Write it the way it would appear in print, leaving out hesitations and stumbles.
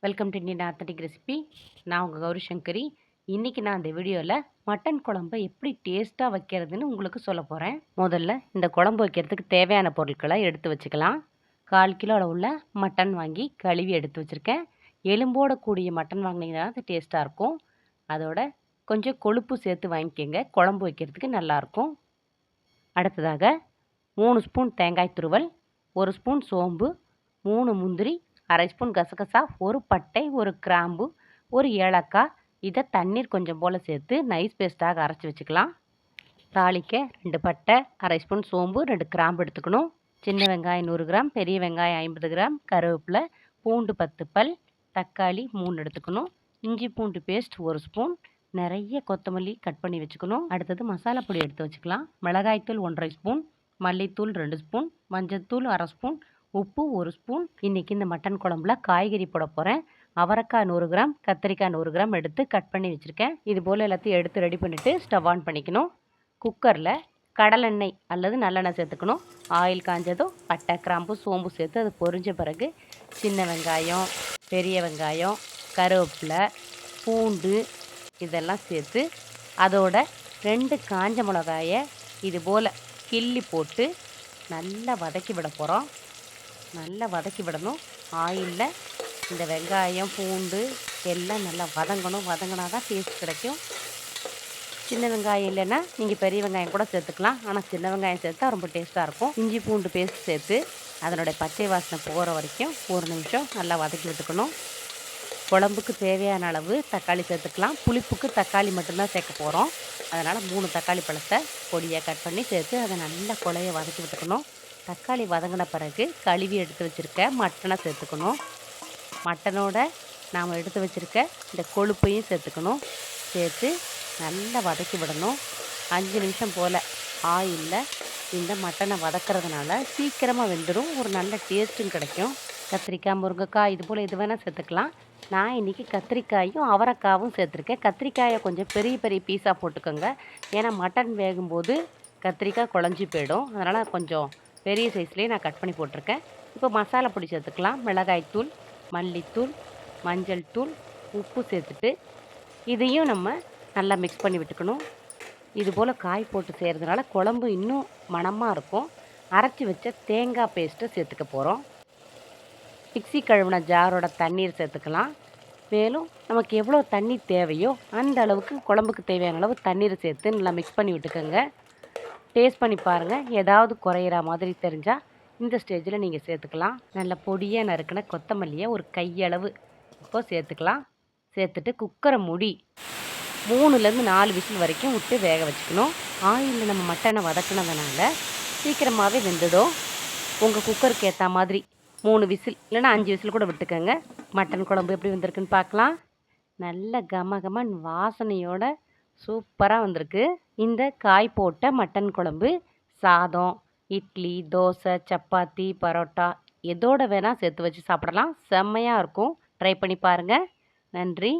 Welcome to Indian authentic recipe. நான் உங்கள் கௌரி சங்கரி. இன்றைக்கி நான் இந்த வீடியோவில் மட்டன் குழம்பை எப்படி டேஸ்ட்டாக வைக்கிறதுன்னு உங்களுக்கு சொல்ல போகிறேன். முதல்ல இந்த குழம்பு வைக்கிறதுக்கு தேவையான பொருட்களை எடுத்து வச்சுக்கலாம். 1/4 கிலோ அளவுள்ள மட்டன் வாங்கி கழுவி எடுத்து வச்சுருக்கேன். எலும்போட கூடிய மட்டன் வாங்கினீங்கன்னா அது டேஸ்ட்டாக இருக்கும். அதோட கொஞ்சம் கொழுப்பு சேர்த்து வாங்கிக்கோங்க, குழம்பு வைக்கிறதுக்கு நல்லாயிருக்கும். அடுத்ததாக 3 ஸ்பூன் தேங்காய் துருவல், 1 ஸ்பூன் சோம்பு, 3 முந்திரி, 1/2 ஸ்பூன் கசகசா, 1 பட்டை, 1 கிராம்பு, 1 ஏலக்காய். இதை தண்ணீர் கொஞ்சம் போல் சேர்த்து நைஸ் பேஸ்ட்டாக அரைச்சி வச்சுக்கலாம். தாளிக்க 2 பட்டை, 1/2 ஸ்பூன் சோம்பு, 2 கிராம்பு எடுத்துக்கணும். சின்ன வெங்காயம் 100 கிராம், பெரிய வெங்காயம் 50 கிராம், கருவேப்பிலை, பூண்டு 10 பல், தக்காளி 3 எடுத்துக்கணும். இஞ்சி பூண்டு பேஸ்ட் 1 ஸ்பூன், நிறைய கொத்தமல்லி கட் பண்ணி வச்சுக்கணும். அடுத்தது மசாலா பொடி எடுத்து வச்சுக்கலாம். மிளகாய்த்தூள் 1/2 ஸ்பூன், மல்லித்தூள் 2 ஸ்பூன், மஞ்சள்தூள் 1/2 ஸ்பூன், உப்பு 1 ஸ்பூன். இன்றைக்கி இந்த மட்டன் குழம்புல காய்கறி போட போகிறேன். அவரைக்காய் 100 கிராம், கத்திரிக்காய் 100 கிராம் எடுத்து கட் பண்ணி வச்சுருக்கேன். இது போல் எல்லாத்தையும் எடுத்து ரெடி பண்ணிவிட்டு ஸ்டவ் ஆன் பண்ணிக்கணும். குக்கரில் கடலெண்ணெய் அல்லது நல்லெண்ணெய் சேர்த்துக்கணும். ஆயில் காஞ்சதும் பட்டை, கிராம்பு, சோம்பு சேர்த்து அது பொரிஞ்ச பிறகு சின்ன வெங்காயம், பெரிய வெங்காயம், கருவேப்பிலை, பூண்டு இதெல்லாம் சேர்த்து அதோட 2 காஞ்ச மிளகாயை இது போல் கிள்ளி போட்டு நல்லா வதக்கி விட போகிறோம். நல்லா வதக்கி விடணும். ஆயிலில் இந்த வெங்காயம், பூண்டு எல்லாம் நல்லா வதங்கணும். வதங்கினா தான் டேஸ்ட் கிடைக்கும். சின்ன வெங்காயம் இல்லைன்னா நீங்கள் பெரிய வெங்காயம் கூட சேர்த்துக்கலாம். ஆனால் சின்ன வெங்காயம் சேர்த்தா ரொம்ப டேஸ்ட்டாக இருக்கும். இஞ்சி பூண்டு பேஸ்ட் சேர்த்து அதனுடைய பச்சை வாசனை போகிற வரைக்கும் 1 நிமிஷம் நல்லா வதக்கி விட்டுக்கணும். குழம்புக்கு தேவையான அளவு தக்காளி சேர்த்துக்கலாம். புளிப்புக்கு தக்காளி மட்டும்தான் சேர்க்க போகிறோம். அதனால் 3 தக்காளி பழத்தை பொடியாக கட் பண்ணி சேர்த்து அதை நல்லா குழைய வதக்கி விட்டுக்கணும். தக்காளி வதங்கின பிறகு கழுவி எடுத்து வச்சுருக்க மட்டனை சேர்த்துக்கணும். மட்டனோட நாம் எடுத்து வச்சுருக்க இந்த கொழுப்பையும் சேர்த்துக்கணும். சேர்த்து நல்லா வதக்கி விடணும். 5 நிமிஷம் போல் ஆயிலில் இந்த மட்டனை வதக்கிறதுனால சீக்கிரமாக வெந்துடும். ஒரு நல்ல டேஸ்ட்டும் கிடைக்கும். கத்திரிக்காய், முருங்கைக்காய் இது போல் எது வேணால் சேர்த்துக்கலாம். நான் இன்றைக்கி கத்திரிக்காயும் அவரைக்காவும் சேர்த்துருக்கேன். கத்திரிக்காயை கொஞ்சம் பெரிய பெரிய பீஸாக போட்டுக்கோங்க. ஏன்னா மட்டன் வேகும்போது கத்திரிக்காய் குழஞ்சி போயிடும். அதனால் கொஞ்சம் பெரிய சைஸ்லேயே நான் கட் பண்ணி போட்டிருக்கேன். இப்போ மசாலா பொடி சேர்த்துக்கலாம். மிளகாய்த்தூள், மல்லித்தூள், மஞ்சள் தூள், உப்பு சேர்த்துட்டு இதையும் நம்ம நல்லா மிக்ஸ் பண்ணி விட்டுக்கணும். இது போல் காய் போட்டு செய்கிறதுனால குழம்பு இன்னும் மணமாக இருக்கும். அரைச்சி வச்ச தேங்காய் பேஸ்ட்டை சேர்த்துக்க போகிறோம். மிக்ஸி கழுவின ஜாரோட தண்ணீர் சேர்த்துக்கலாம். மேலும் நமக்கு எவ்வளோ தண்ணி தேவையோ அந்த அளவுக்கு குழம்புக்கு தேவையான அளவு தண்ணீர் சேர்த்து நல்லா மிக்ஸ் பண்ணி விட்டுக்கோங்க. டேஸ்ட் பண்ணி பாருங்கள். ஏதாவது குறையிற மாதிரி தெரிஞ்சால் இந்த ஸ்டேஜில் நீங்கள் சேர்த்துக்கலாம். நல்ல பொடியாக நறுக்கின கொத்தமல்லியை ஒரு கையளவு இப்போ சேர்த்துக்கலாம். சேர்த்துட்டு குக்கரை மூடி 3லேருந்து 4 விசில் வரைக்கும் விட்டு வேக வச்சுக்கணும். ஆயிலில் நம்ம மட்டனை வதக்கினதுனால சீக்கிரமாகவே வெந்துடும். உங்கள் குக்கருக்கு ஏற்ற மாதிரி 3 விசில் இல்லைன்னா 5 விசில் கூட விட்டுக்கோங்க. மட்டன் குழம்பு எப்படி வந்திருக்குன்னு பார்க்கலாம். நல்ல கமகமன் வாசனையோட சூப்பராக வந்திருக்கு. இந்த காய் போட்ட மட்டன் குழம்பு சாதம், இட்லி, தோசை, சப்பாத்தி, பரோட்டா எதோட வேணால் சேர்த்து வச்சு சாப்பிடலாம். செம்மையாக இருக்கும். ட்ரை பண்ணி பாருங்கள். நன்றி.